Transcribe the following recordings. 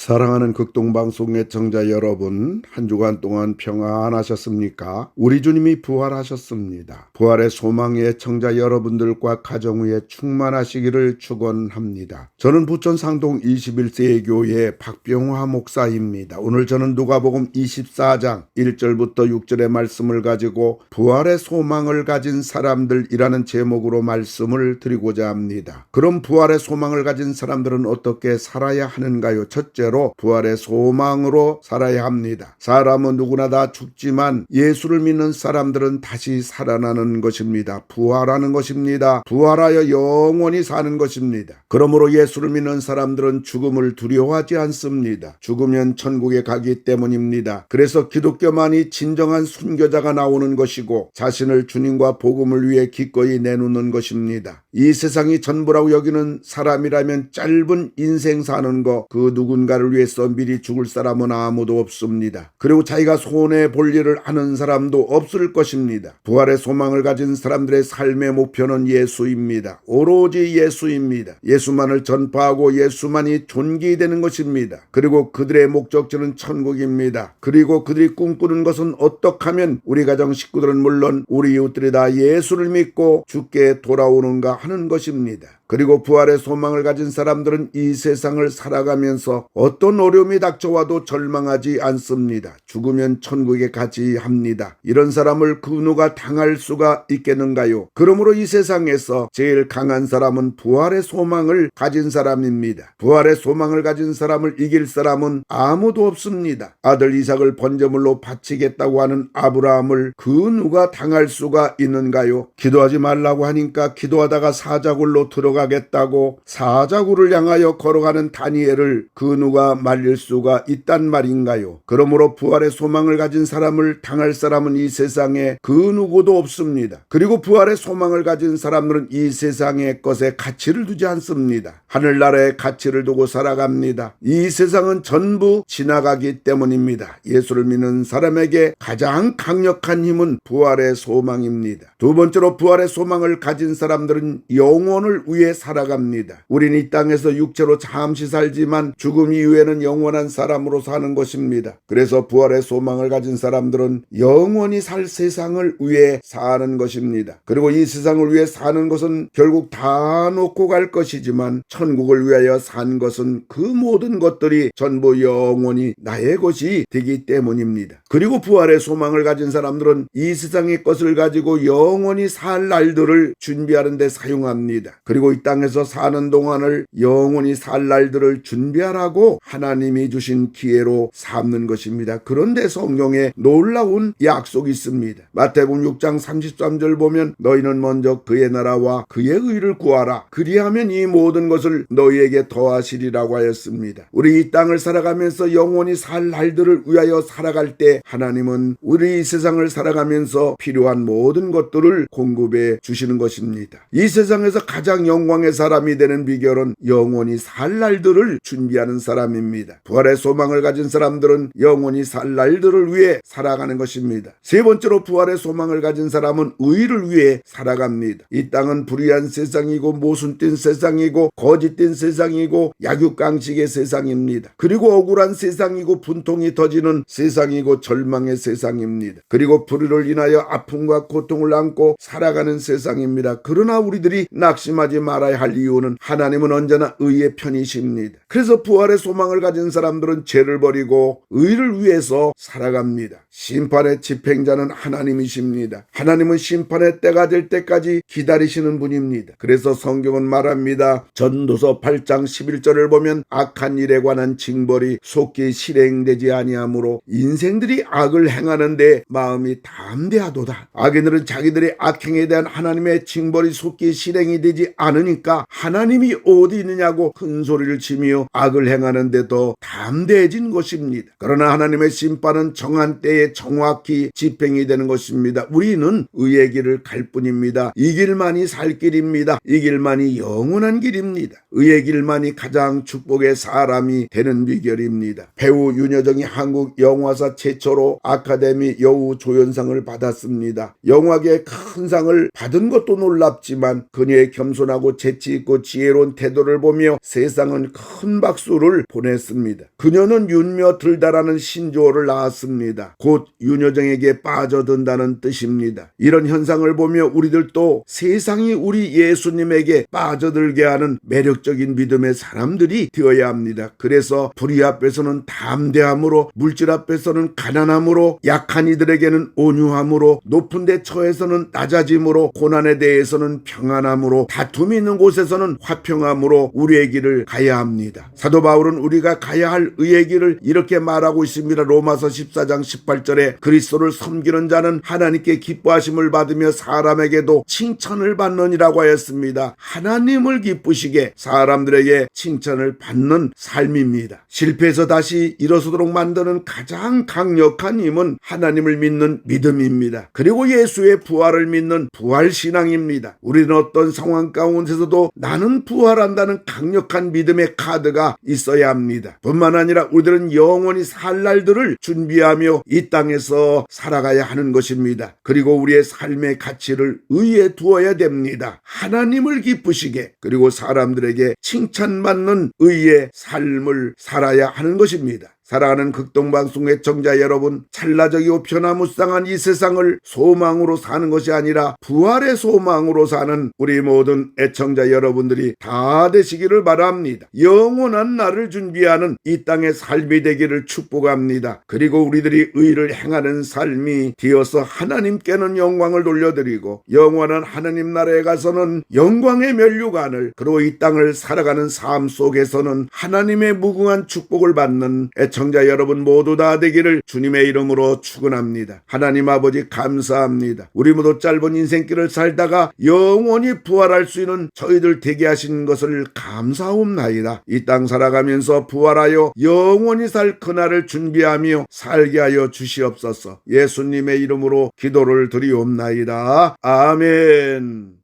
사랑하는 극동방송 애청자 여러분, 한 주간 동안 평안하셨습니까? 우리 주님이 부활하셨습니다. 부활의 소망의 애청자 여러분들과 가정 위에 충만하시기를 축원합니다. 저는 부천 상동 21세의 교회 박병화 목사입니다. 오늘 저는 누가복음 24장 1절부터 6절의 말씀을 가지고 부활의 소망을 가진 사람들이라는 제목으로 말씀을 드리고자 합니다. 그럼 부활의 소망을 가진 사람들은 어떻게 살아야 하는가요? 첫째로 부활의 소망으로 살아야 합니다. 사람은 누구나 다 죽지만 예수를 믿는 사람들은 다시 살아나는 것입니다. 부활하는 것입니다. 부활하여 영원히 사는 것입니다. 그러므로 예수를 믿는 사람들은 죽음을 두려워하지 않습니다. 죽으면 천국에 가기 때문입니다. 그래서 기독교만이 진정한 순교자가 나오는 것이고 자신을 주님과 복음을 위해 기꺼이 내놓는 것입니다. 이 세상이 전부라고 여기는 사람이라면 짧은 인생 사는 거, 그 누군가를 위해서 미리 죽을 사람은 아무도 없습니다. 그리고 자기가 손해볼 일을 아는 사람도 없을 것입니다. 부활의 소망을 가진 사람들의 삶의 목표는 예수입니다. 오로지 예수입니다. 예수만을 전파하고 예수만이 존귀되는 것입니다. 그리고 그들의 목적지는 천국입니다. 그리고 그들이 꿈꾸는 것은 어떻게 하면 우리 가정 식구들은 물론 우리 이웃들이 다 예수를 믿고 주께 돌아오는가 하는 것입니다. 그리고 부활의 소망을 가진 사람들은 이 세상을 살아가면서 어떤 어려움이 닥쳐와도 절망하지 않습니다. 죽으면 천국에 가지 합니다. 이런 사람을 그 누가 당할 수가 있겠는가요? 그러므로 이 세상에서 제일 강한 사람은 부활의 소망을 가진 사람입니다. 부활의 소망을 가진 사람을 이길 사람은 아무도 없습니다. 아들 이삭을 번제물로 바치겠다고 하는 아브라함을 그 누가 당할 수가 있는가요? 기도하지 말라고 하니까 기도하다가 사자굴로 들어가겠다고 사자굴을 향하여 걸어가는 다니엘을 그 누가 말릴 수가 있단 말인가요? 그러므로 부활의 소망을 가진 사람을 당할 사람은 이 세상에 그 누구도 없습니다. 그리고 부활의 소망을 가진 사람들은 이 세상의 것에 가치를 두지 않습니다. 하늘나라에 가치를 두고 살아갑니다. 이 세상은 전부 지나가기 때문입니다. 예수를 믿는 사람에게 가장 강력한 힘은 부활의 소망입니다. 두 번째로 부활의 소망을 가진 사람들은 영혼을 위해 살아갑니다. 우린 이 땅에서 육체로 잠시 살지만 죽음 이후에는 영원한 사람으로 사는 것입니다. 그래서 부활의 소망을 가진 사람들은 영원히 살 세상을 위해 사는 것입니다. 그리고 이 세상을 위해 사는 것은 결국 다 놓고 갈 것이지만 천국을 위하여 산 것은 그 모든 것들이 전부 영원히 나의 것이 되기 때문입니다. 그리고 부활의 소망을 가진 사람들은 이 세상의 것을 가지고 영원히 살 날들을 준비하는 데 사용합니다. 그리고 이 땅에서 사는 동안을 영원히 살 날들을 준비하라고 하나님이 주신 기회로 삼는 것입니다. 그런데 성경에 놀라운 약속이 있습니다. 마태복음 6장 33절 보면 너희는 먼저 그의 나라와 그의 의를 구하라. 그리하면 이 모든 것을 너희에게 더하시리라고 하였습니다. 우리 이 땅을 살아가면서 영원히 살 날들을 위하여 살아갈 때 하나님은 우리 이 세상을 살아가면서 필요한 모든 것들을 공급해 주시는 것입니다. 이 세상에서 가장 영광의 사람이 되는 비결은 영원히 살 날들을 준비하는 사람입니다. 부활의 소망을 가진 사람들은 영원히 살 날들을 위해 살아가는 것입니다. 세 번째로 부활의 소망을 가진 사람은 의를 위해 살아갑니다. 이 땅은 불의한 세상이고 모순된 세상이고 거짓된 세상이고 약육강식의 세상입니다. 그리고 억울한 세상이고 분통이 터지는 세상이고 절망의 세상입니다. 그리고 불의를 인하여 아픔과 고통을 안고 살아가는 세상입니다. 그러나 우리들이 낙심하지 말아야 할 이유는 하나님은 언제나 의의 편이십니다. 그래서 부활의 소망을 가진 사람들은 죄를 버리고 의를 위해서 살아갑니다. 심판의 집행자는 하나님이십니다. 하나님은 심판의 때가 될 때까지 기다리시는 분입니다. 그래서 성경은 말합니다. 전도서 8장 11절을 보면 악한 일에 관한 징벌이 속히 실행되지 아니하므로 인생들이 악을 행하는데 마음이 담대하도다. 악인들은 자기들의 악행에 대한 하나님의 징벌이 속히 실행이 되지 않으니까 하나님이 어디 있느냐고 큰 소리를 치며 악을 행하는데 더 담대해진 것입니다. 그러나 하나님의 심판은 정한 때에 정확히 집행이 되는 것입니다. 우리는 의의 길을 갈 뿐입니다. 이 길만이 살 길입니다. 이 길만이 영원한 길입니다. 의의 길만이 가장 축복의 사람이 되는 비결입니다. 배우 윤여정이 한국 영화사 최초로 아카데미 여우 조연상을 받았습니다. 영화계의 큰 상을 받은 것도 놀랍지만 그녀의 겸손하고 재치 있고 지혜로운 태도를 보며 세상은 큰 박수를 보냈습니다. 그녀는 윤며 들다라는 신조어를 낳았습니다. 곧 윤여정에게 빠져든다는 뜻입니다. 이런 현상을 보며 우리들도 세상이 우리 예수님에게 빠져들게 하는 매력적인 믿음의 사람들이 되어야 합니다. 그래서 불의 앞에서는 담대함으로, 물질 앞에서는 가난함으로, 약한 이들에게는 온유함으로, 높은 데 처해서는 낮아짐으로, 고난에 대해서는 평안함으로, 다툼이 있는 곳에서는 화평함으로 우리의 길을 가야 합니다. 사도 바울은 우리가 가야 할 의의 길을 이렇게 말하고 있습니다. 로마서 14장 18절에 그리스도를 섬기는 자는 하나님께 기뻐하심을 받으며 사람에게도 칭찬을 받느니라고 하였습니다. 하나님을 기쁘시게 사람들에게 칭찬을 받는 삶입니다. 실패해서 다시 일어서도록 만드는 가장 강력한 힘은 하나님을 믿는 믿음입니다. 그리고 예수의 부활을 믿는 부활신앙입니다. 우리는 어떤 상황 가운데서도 나는 부활한다는 강력한 믿음의 카드가 있어야 합니다. 뿐만 아니라 우리들은 영원히 살 날들을 준비하며 이 땅에서 살아가야 하는 것입니다. 그리고 우리의 삶의 가치를 의에 두어야 됩니다. 하나님을 기쁘시게, 그리고 사람들에게 칭찬받는 의의 삶을 살아야 하는 것입니다. 사랑하는 극동방송 애청자 여러분, 찰나적이고 변화무쌍한 이 세상을 소망으로 사는 것이 아니라 부활의 소망으로 사는 우리 모든 애청자 여러분들이 다 되시기를 바랍니다. 영원한 날을 준비하는 이 땅의 삶이 되기를 축복합니다. 그리고 우리들이 의를 행하는 삶이 되어서 하나님께는 영광을 돌려드리고 영원한 하나님 나라에 가서는 영광의 면류관을, 그리고 이 땅을 살아가는 삶 속에서는 하나님의 무궁한 축복을 받는 애청자 여러분 모두 다 되기를 주님의 이름으로 축원합니다. 하나님 아버지 감사합니다. 우리 모두 짧은 인생길을 살다가 영원히 부활할 수 있는 저희들 되게 하신 것을 감사옵나이다. 이 땅 살아가면서 부활하여 영원히 살 그날을 준비하며 살게 하여 주시옵소서. 예수님의 이름으로 기도를 드리옵나이다. 아멘.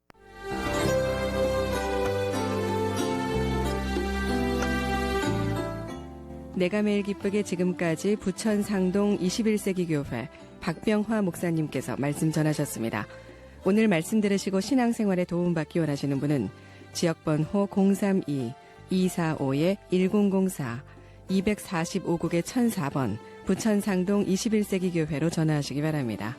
내가 매일 기쁘게 지금까지 부천 상동 21세기 교회 박병화 목사님께서 말씀 전하셨습니다. 오늘 말씀 들으시고 신앙생활에 도움받기 원하시는 분은 지역번호 032-245-1004 245국의 1004번 부천 상동 21세기 교회로 전화하시기 바랍니다.